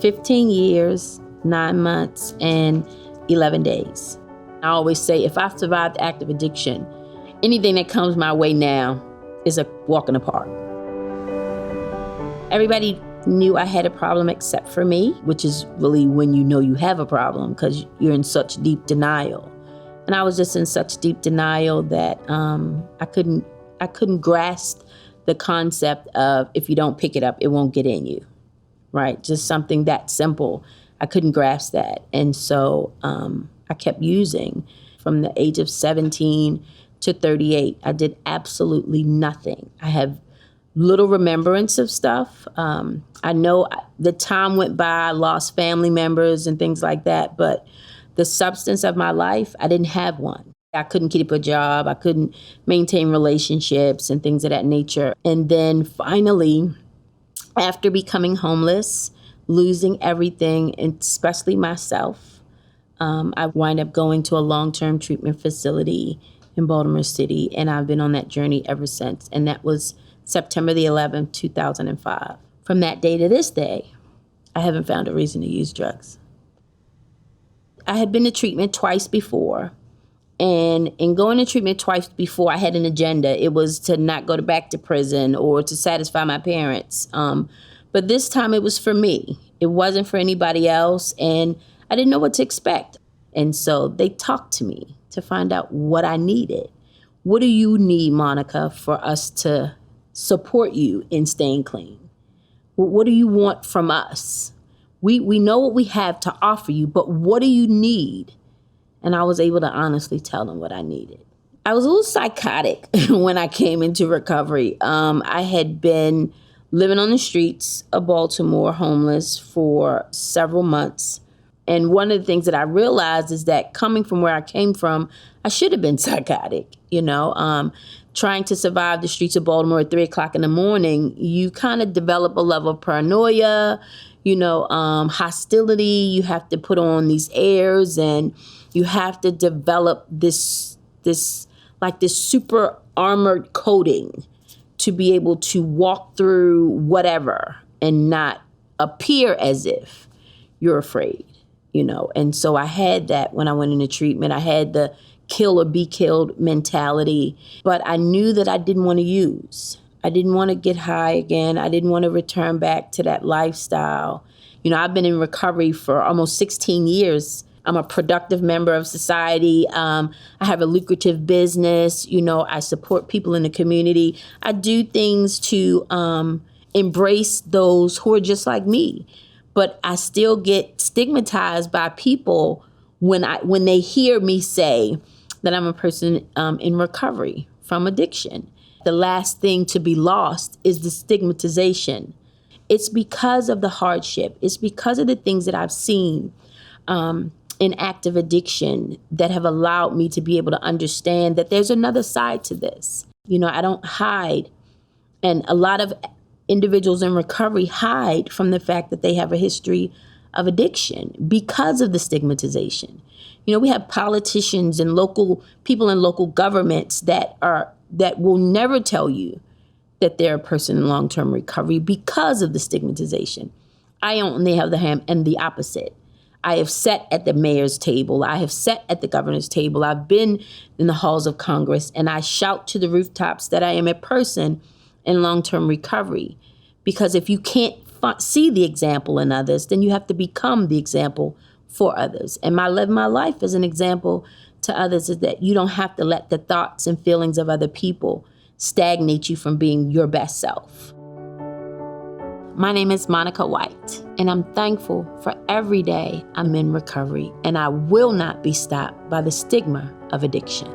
15 years, 9 months, and 11 days. I always say, if I've survived active addiction, anything that comes my way now is a walk in the park. Everybody knew I had a problem except for me, which is really when you know you have a problem because you're in such deep denial. And I was just in such deep denial that I couldn't grasp the concept of if you don't pick it up, it won't get in you, right? Just something that simple. I couldn't grasp that. And so I kept using from the age of 17 to 38. I did absolutely nothing. I have little remembrance of stuff. I know the time went by, I lost family members and things like that, but the substance of my life, I didn't have one. I couldn't keep a job. I couldn't maintain relationships and things of that nature. And then finally, after becoming homeless, losing everything, and especially myself, I wind up going to a long-term treatment facility in Baltimore City, and I've been on that journey ever since. And that was September the 11th, 2005. From that day to this day, I haven't found a reason to use drugs. I had been to treatment twice before. And in going to treatment twice before, I had an agenda. It was to not go back to prison or to satisfy my parents. But this time it was for me. It wasn't for anybody else. And I didn't know what to expect. And so they talked to me to find out what I needed. What do you need, Monica, for us to support you in staying clean? What do you want from us? We know what we have to offer you, but what do you need? And I was able to honestly tell them what I needed. I was a little psychotic when I came into recovery. I had been living on the streets of Baltimore, homeless for several months. And one of the things that I realized is that coming from where I came from, I should have been psychotic, trying to survive the streets of Baltimore at 3 o'clock in the morning. You kind of develop a level of paranoia, hostility. You have to put on these airs and you have to develop this super armored coating to be able to walk through whatever and not appear as if you're afraid, And so I had that when I went into treatment. I had the kill or be killed mentality, but I knew that I didn't want to use. I didn't want to get high again. I didn't want to return back to that lifestyle. I've been in recovery for almost 16 years. I'm a productive member of society. I have a lucrative business. I support people in the community. I do things to embrace those who are just like me. But I still get stigmatized by people when they hear me say that I'm a person in recovery from addiction. The last thing to be lost is the stigmatization. It's because of the hardship. It's because of the things that I've seen in active addiction that have allowed me to be able to understand that there's another side to this. I don't hide. And a lot of individuals in recovery hide from the fact that they have a history of addiction because of the stigmatization. We have politicians and local people in local governments that will never tell you that they're a person in long-term recovery because of the stigmatization. I, on the other hand, am the opposite. I have sat at the mayor's table. I have sat at the governor's table. I've been in the halls of Congress, and I shout to the rooftops that I am a person in long-term recovery. Because if you can't see the example in others, then you have to become the example for others. And my life as an example to others is that you don't have to let the thoughts and feelings of other people stagnate you from being your best self. My name is Monica White, and I'm thankful for every day I'm in recovery, and I will not be stopped by the stigma of addiction.